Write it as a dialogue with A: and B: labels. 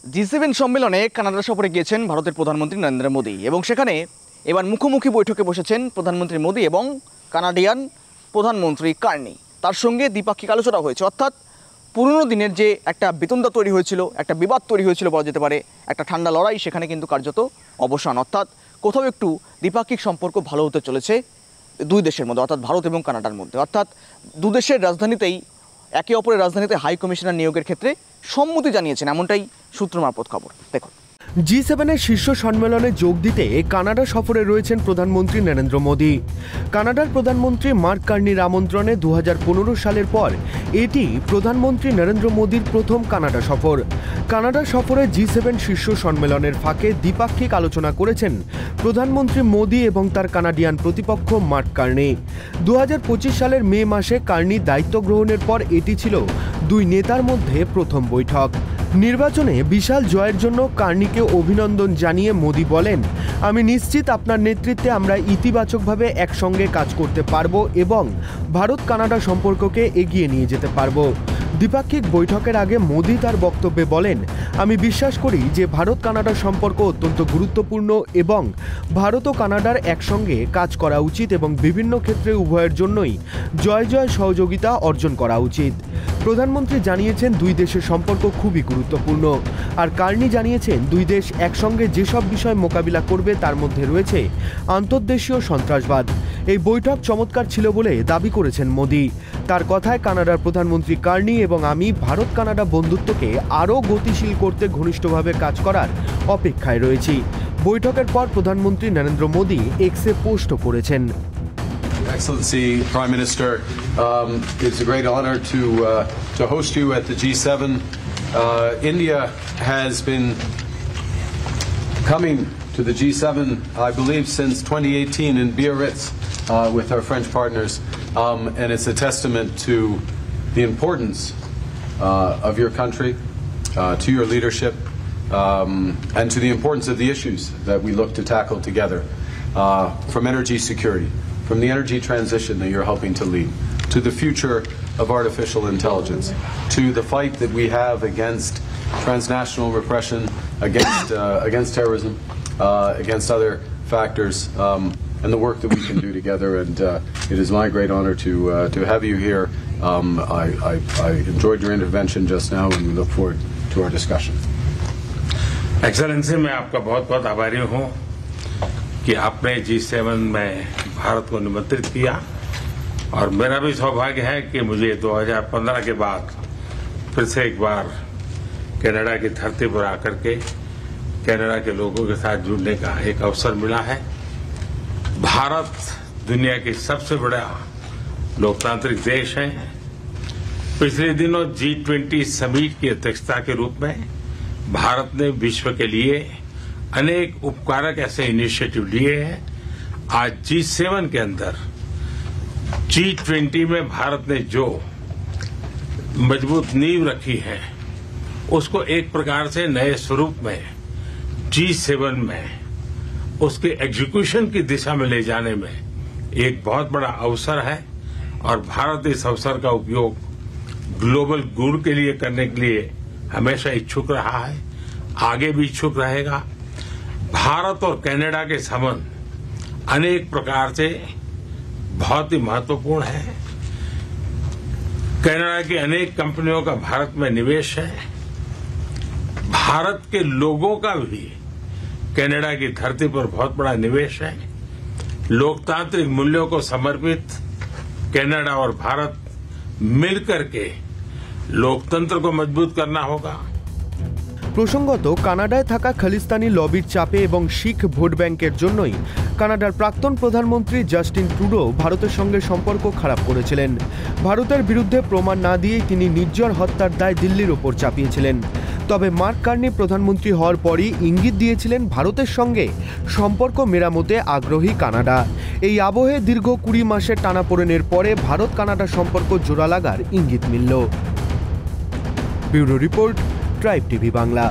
A: জি7 সম্মেলনে কানাডা সফরে গিয়েছেন ভারতের প্রধানমন্ত্রী নরেন্দ্র মোদী এবং সেখানে এবার মুখোমুখি বৈঠকে বসেছেন প্রধানমন্ত্রী মোদী এবং কানাডিয়ান প্রধানমন্ত্রী কার্নি। তার সঙ্গে দ্বিপাক্ষিক আলোচনা হয়েছে, অর্থাৎ পুরনো দিনের যে একটা বেতনদা তৈরি হয়েছিল, একটা বিবাদ তৈরি হয়েছিল বলা যেতে পারে, একটা ঠান্ডা লড়াই, সেখানে কিন্তু কার্যত অবসান, অর্থাৎ কোথাও একটু দ্বিপাক্ষিক সম্পর্ক ভালো হতে চলেছে দুই দেশের মধ্যে, অর্থাৎ ভারত এবং কানাডার মধ্যে। অর্থাৎ দু দেশের রাজধানীতেই একে অপরের রাজধানীতে হাই কমিশনার নিয়োগের ক্ষেত্রে সম্মতি জানিয়েছেন, এমনটাই সূত্র মারফত খবর। দেখুন,
B: জি7-এর শীর্ষ সম্মেলনে যোগ দিতে কানাডা সফরে রয়েছেন প্রধানমন্ত্রী নরেন্দ্র মোদী। কানাডার প্রধানমন্ত্রী মার্ক কার্নির আমন্ত্রণে 2015 সালের পর এটি প্রধানমন্ত্রী নরেন্দ্র মোদীর প্রথম কানাডা সফর। কানাডা সফরে জি7 শীর্ষ সম্মেলনের ফাঁকে দ্বিপাক্ষিক আলোচনা করেছেন প্রধানমন্ত্রী মোদী এবং তার কানাডিয়ান প্রতিপক্ষ মার্ক কার্নি। 2025 সালের মে মাসে কার্নি দায়িত্ব গ্রহণের পর এটি ছিল দুই নেতার মধ্যে প্রথম বৈঠক। নির্বাচনে বিশাল জয়ের জন্য কার্নিকে অভিনন্দন জানিয়ে মোদী বলেন, আমি নিশ্চিত আপনার নেতৃত্বে আমরা ইতিবাচকভাবে একসঙ্গে কাজ করতে পারব এবং ভারত কানাডা সম্পর্ককে এগিয়ে নিয়ে যেতে পারব। দ্বিপাক্ষিক বৈঠকের আগে মোদী তার বক্তব্যে বলেন, আমি বিশ্বাস করি যে ভারত কানাডা সম্পর্ক অত্যন্ত গুরুত্বপূর্ণ এবং ভারত ও কানাডার একসঙ্গে কাজ করা উচিত এবং বিভিন্ন ক্ষেত্রে উভয়ের জন্যই জয় জয় সহযোগিতা অর্জন করা উচিত। প্রধানমন্ত্রী জানিয়েছেন দুই দেশের সম্পর্ক খুবই গুরুত্বপূর্ণ, আর কার্নি জানিয়েছেন দুই দেশ একসঙ্গে যেসব বিষয় মোকাবিলা করবে তার মধ্যে রয়েছে আন্তর্দেশীয় সন্ত্রাসবাদ। এই বৈঠক চমৎকার ছিল বলে দাবি করেছেন মোদী। তার কথায়, কানাডার প্রধানমন্ত্রী কার্নি এবং আমি ভারত কানাডা বন্ধুত্বকে আরও গতিশীল করতে ঘনিষ্ঠভাবে কাজ করার অপেক্ষায় রয়েছি। বৈঠকের পর প্রধানমন্ত্রী নরেন্দ্র মোদী এক্সে পোস্টও করেছেন।
C: Excellency, Prime Minister, it's a great honor to host you at the G7. India has been coming to the G7, I believe, since 2018 in Biarritz with our French partners, and it's a testament to the importance of your country, to your leadership, and to the importance of the issues that we look to tackle together, from energy security, from the energy transition that you're helping to lead, to the future of artificial intelligence, to the fight that we have against transnational repression, against terrorism, against other factors, and the work that we can do together. And it is my great honor to have you here. I enjoyed your intervention just now, and we look forward to our discussion.
D: Excellency, मैं आपका बहुत बहुत आभारी हूँ कि आपने G7 में भारत को निमंत्रित किया, और मेरा भी सौभाग्य है कि मुझे 2015 के बाद फिर से एक बार कनाडा की धरती पर आकर के कनाडा के लोगों के साथ जुड़ने का एक अवसर मिला है। भारत दुनिया की सबसे बड़ा लोकतांत्रिक देश है। पिछले दिनों G20 समिट की अध्यक्षता के रूप में भारत ने विश्व के लिए अनेक उपकारक ऐसे इनिशिएटिव लिए हैं। आज G7 के अंदर G20 में भारत ने जो मजबूत नींव रखी है, उसको एक प्रकार से नए स्वरूप में G7 में उसके एग्जीक्यूशन की दिशा में ले जाने में एक बहुत बड़ा अवसर है, और भारत इस अवसर का उपयोग ग्लोबल गुड के लिए करने के लिए हमेशा इच्छुक रहा है, आगे भी इच्छुक रहेगा। भारत और कनाडा के संबंध अनेक प्रकार से बहुत ही महत्वपूर्ण है। कनाडा की अनेक कंपनियों का भारत में निवेश है। भारत के लोगों का भी कनाडा की धरती पर बहुत बड़ा निवेश है। लोकतांत्रिक मूल्यों को समर्पित कनाडा और भारत मिलकर के लोकतंत्र को मजबूत करना होगा।
B: প্রসঙ্গত, কানাডায় থাকা খালিস্তানি লবির চাপে এবং শিখ ভোট ব্যাংকের জন্যই কানাডার প্রাক্তন প্রধানমন্ত্রী জাস্টিন ট্রুডো ভারতের সঙ্গে সম্পর্ক খারাপ করেছিলেন। ভারতের বিরুদ্ধে প্রমাণ না দিয়েই তিনি নির্জন হত্যার দায় দিল্লির ওপর চাপিয়েছিলেন। তবে মার্ক কার্নি প্রধানমন্ত্রী হওয়ার পরই ইঙ্গিত দিয়েছিলেন ব্যুরোতের সঙ্গে সম্পর্ক মেরামতে আগ্রহী কানাডা। এই আবহে দীর্ঘ 20 মাসের টানাপোড়েনের পরে ভারত কানাডা সম্পর্ক জোড়া লাগার ইঙ্গিত মিলল। Bureau report, tribe TV Bangla.